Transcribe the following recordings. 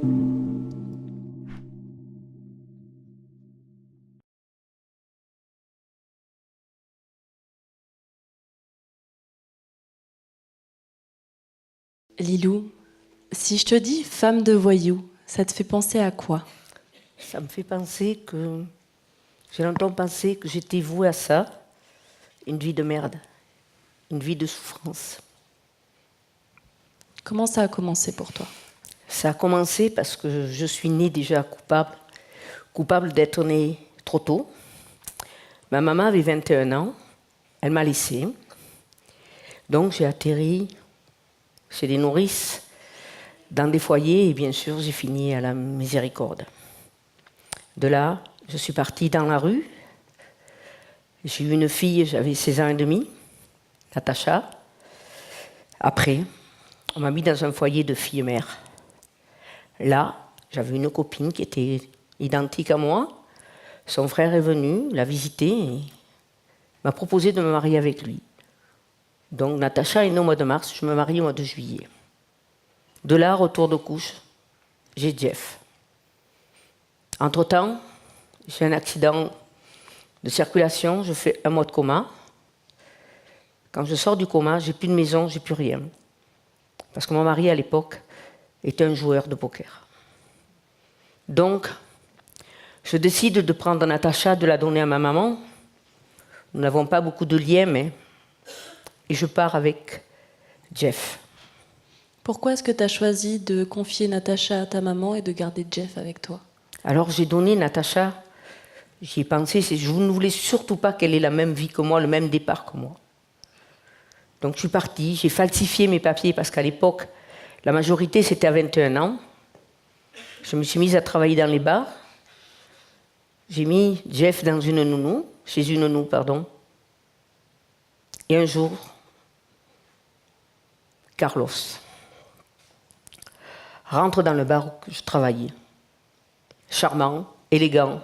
Lilou, si je te dis femme de voyou, ça te fait penser à quoi? Ça me fait penser que... J'ai longtemps pensé que j'étais vouée à ça, une vie de merde, une vie de souffrance. Comment ça a commencé pour toi? Ça a commencé parce que je suis née déjà coupable d'être née trop tôt. Ma maman avait 21 ans, elle m'a laissée. Donc j'ai atterri chez des nourrices, dans des foyers, et bien sûr j'ai fini à la miséricorde. De là, je suis partie dans la rue. J'ai eu une fille, j'avais 16 ans et demi, Natacha. Après, on m'a mis dans un foyer de filles-mères. Là, j'avais une copine qui était identique à moi. Son frère est venu la visiter et m'a proposé de me marier avec lui. Donc Natacha est née au mois de mars, je me marie au mois de juillet. De là, retour de couche, j'ai Jeff. Entre-temps, j'ai un accident de circulation, je fais un mois de coma. Quand je sors du coma, j'ai plus de maison, j'ai plus rien. Parce que mon mari, à l'époque, était un joueur de poker. Donc, je décide de prendre Natacha, de la donner à ma maman. Nous n'avons pas beaucoup de liens, mais... Et je pars avec Jeff. Pourquoi est-ce que tu as choisi de confier Natacha à ta maman et de garder Jeff avec toi? Alors j'ai donné Natacha, j'y ai pensé, je ne voulais surtout pas qu'elle ait la même vie que moi, le même départ que moi. Donc je suis partie, j'ai falsifié mes papiers parce qu'à l'époque, la majorité c'était à 21 ans. Je me suis mise à travailler dans les bars. J'ai mis Jeff dans une nounou, chez une nounou, pardon. Et un jour, Carlos rentre dans le bar où je travaillais. Charmant, élégant,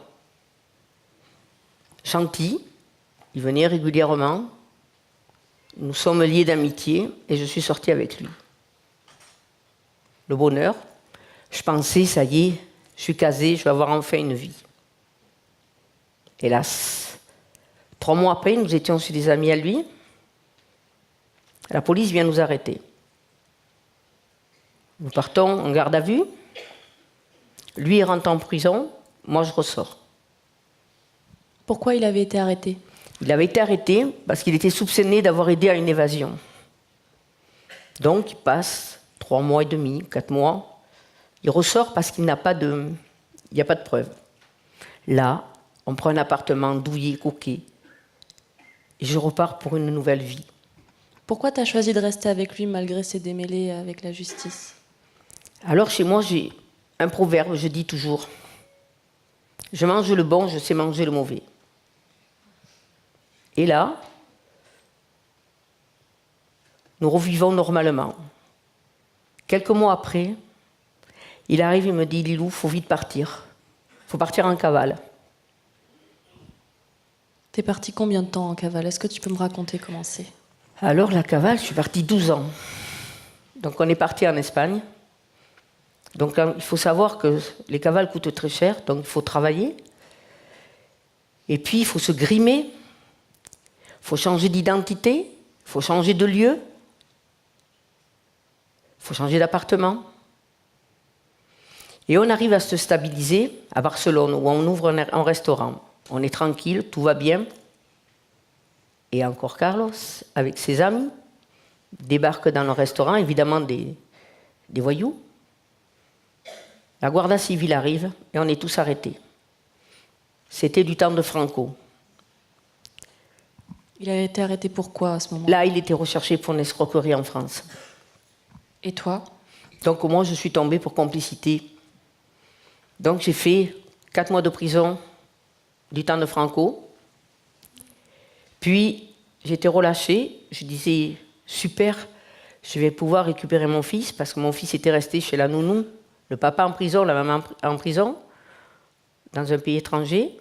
gentil. Il venait régulièrement. Nous sommes liés d'amitié et je suis sortie avec lui. Le bonheur. Je pensais, ça y est, je suis casée, je vais avoir enfin une vie. Hélas, 3 mois après, nous étions chez des amis à lui. La police vient nous arrêter. Nous partons en garde à vue. Lui, il rentre en prison. Moi, je ressors. Pourquoi il avait été arrêté? Il avait été arrêté parce qu'il était soupçonné d'avoir aidé à une évasion. Donc, il passe 3 mois et demi, 4 mois. Il ressort parce qu'il n'y a pas de preuves. Là, on prend un appartement douillet, coquet. Et je repars pour une nouvelle vie. Pourquoi tu as choisi de rester avec lui malgré ses démêlés avec la justice? Alors, chez moi, j'ai un proverbe, je dis toujours « Je mange le bon, je sais manger le mauvais ». Et là, nous revivons normalement. Quelques mois après, il arrive et me dit « Lilou, il faut vite partir. Il faut partir en cavale. » T'es partie combien de temps en cavale? Est-ce que tu peux me raconter comment c'est? Alors, la cavale, je suis partie 12 ans. Donc, on est parti en Espagne. Donc, il faut savoir que les cavales coûtent très cher, donc il faut travailler. Et puis, il faut se grimer. Il faut changer d'identité. Il faut changer de lieu. Il faut changer d'appartement. Et on arrive à se stabiliser à Barcelone, où on ouvre un restaurant. On est tranquille, tout va bien. Et encore Carlos, avec ses amis, débarque dans le restaurant, évidemment des voyous. La Guardia Civile arrive et on est tous arrêtés. C'était du temps de Franco. Il a été arrêté pour quoi à ce moment-là? Là, il était recherché pour une escroquerie en France. Et toi? Donc moi, je suis tombée pour complicité. Donc j'ai fait 4 mois de prison du temps de Franco. Puis, j'ai été relâchée. Je disais, super, je vais pouvoir récupérer mon fils, parce que mon fils était resté chez la nounou, le papa en prison, la maman en prison, dans un pays étranger.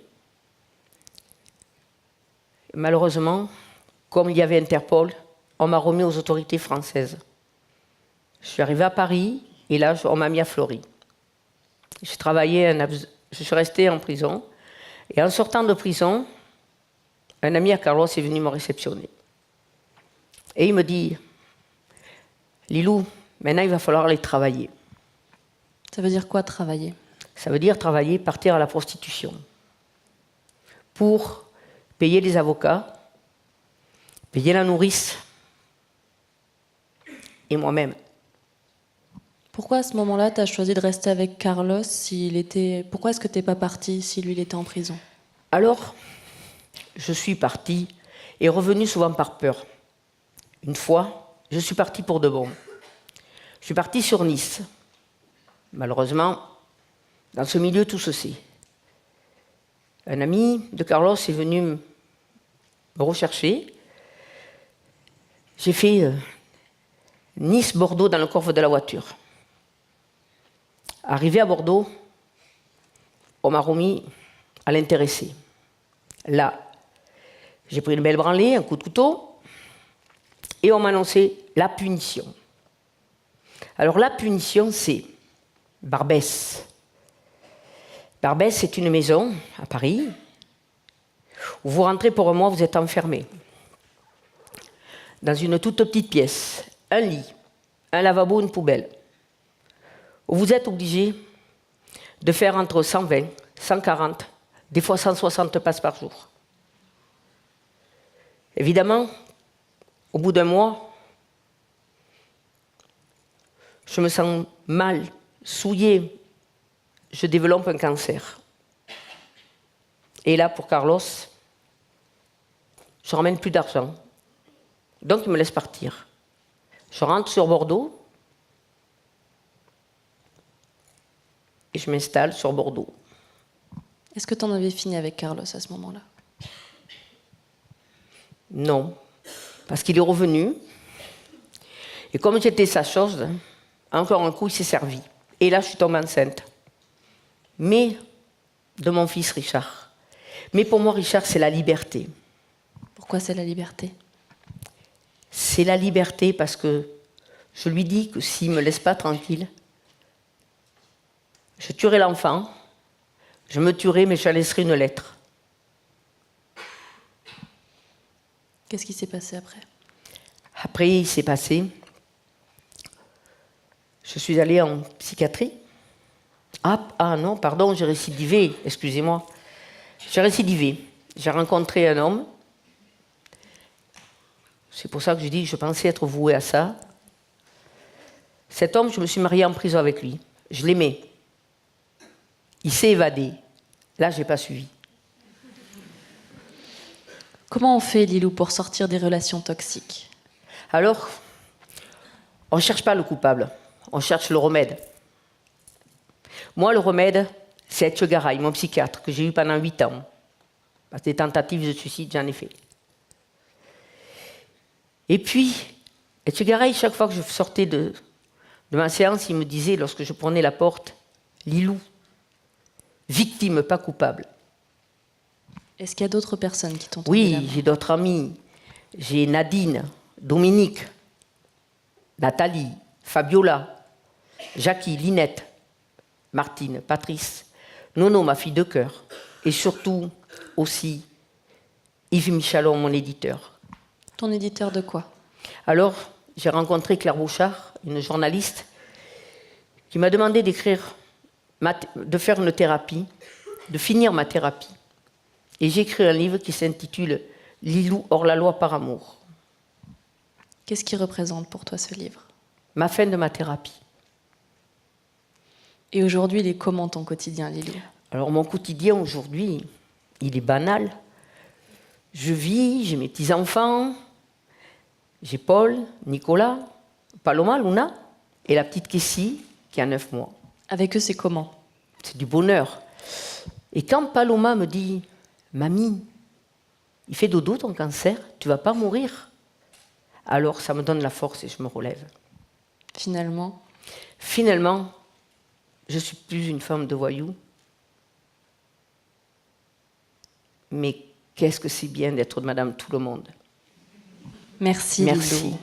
Malheureusement, comme il y avait Interpol, on m'a remis aux autorités françaises. Je suis arrivée à Paris, et là, on m'a mis à Fleury. Je suis restée en prison. Et en sortant de prison, un ami à Carlos est venu me réceptionner. Et il me dit, Lilou, maintenant il va falloir aller travailler. Ça veut dire quoi, travailler? Ça veut dire travailler, partir à la prostitution. Pour payer les avocats, payer la nourrice et moi-même. Pourquoi à ce moment-là, tu as choisi de rester avec Carlos s'il était... Pourquoi est-ce que tu n'es pas partie si lui il était en prison? Alors, je suis partie et revenue souvent par peur. Une fois, je suis partie pour de bon. Je suis partie sur Nice. Malheureusement, dans ce milieu, tout se sait. Un ami de Carlos est venu me rechercher. J'ai fait Nice-Bordeaux dans le coffre de la voiture. Arrivé à Bordeaux, on m'a remis à l'intéressé. Là, j'ai pris une belle branlée, un coup de couteau, et on m'a annoncé la punition. Alors la punition, c'est Barbès. Barbès, c'est une maison à Paris où vous rentrez pour un mois, vous êtes enfermé dans une toute petite pièce, un lit, un lavabo, une poubelle, où vous êtes obligé de faire entre 120, 140, des fois 160 passes par jour. Évidemment, au bout d'un mois, je me sens mal, souillée, je développe un cancer. Et là, pour Carlos, je ne ramène plus d'argent. Donc, il me laisse partir. Je rentre sur Bordeaux et je m'installe sur Bordeaux. Est-ce que tu en avais fini avec Carlos à ce moment-là? Non, parce qu'il est revenu. Et comme j'étais sa chose, encore un coup, il s'est servi. Et là, je suis tombée enceinte. Mais de mon fils Richard. Mais pour moi, Richard, c'est la liberté. Pourquoi c'est la liberté? C'est la liberté parce que je lui dis que s'il ne me laisse pas tranquille, je tuerai l'enfant, je me tuerai, mais je laisserai une lettre. Qu'est-ce qui s'est passé après? Après, il s'est passé, je suis allée en psychiatrie. Ah non, pardon, j'ai récidivé, excusez-moi. J'ai récidivé. J'ai rencontré un homme. C'est pour ça que je dis que je pensais être vouée à ça. Cet homme, je me suis mariée en prison avec lui. Je l'aimais. Il s'est évadé. Là, je n'ai pas suivi. Comment on fait, Lilou, pour sortir des relations toxiques? Alors, on ne cherche pas le coupable, on cherche le remède. Moi, le remède, c'est Etchegaray, mon psychiatre, que j'ai eu pendant 8 ans. Parce que des tentatives de suicide, j'en ai fait. Et puis, Etchegaray, chaque fois que je sortais de ma séance, il me disait, lorsque je prenais la porte, « Lilou, victime, pas coupable. » Est-ce qu'il y a d'autres personnes qui t'ont tendu la main? Oui, j'ai d'autres amis. J'ai Nadine, Dominique, Nathalie, Fabiola, Jackie, Linette, Martine, Patrice, Nono, ma fille de cœur, et surtout aussi Yves Michalon, mon éditeur. Ton éditeur de quoi? Alors, j'ai rencontré Claire Bouchard, une journaliste, qui m'a demandé d'écrire, de faire une thérapie, de finir ma thérapie. Et j'ai écrit un livre qui s'intitule « Lilou hors la loi par amour ». Qu'est-ce qui représente pour toi ce livre? Ma fin de ma thérapie. Et aujourd'hui, il est comment ton quotidien, Lilou? Alors mon quotidien aujourd'hui, il est banal. Je vis, j'ai mes petits-enfants, j'ai Paul, Nicolas, Paloma, Luna, et la petite Kessie, qui a 9 mois. Avec eux, c'est comment? C'est du bonheur. Et quand Paloma me dit « Mamie, il fait dodo ton cancer, tu vas pas mourir ?» Alors ça me donne la force et je me relève. Finalement, je suis plus une femme de voyou. Mais qu'est-ce que c'est bien d'être Madame Tout-le-Monde. merci, Merci. Lilou.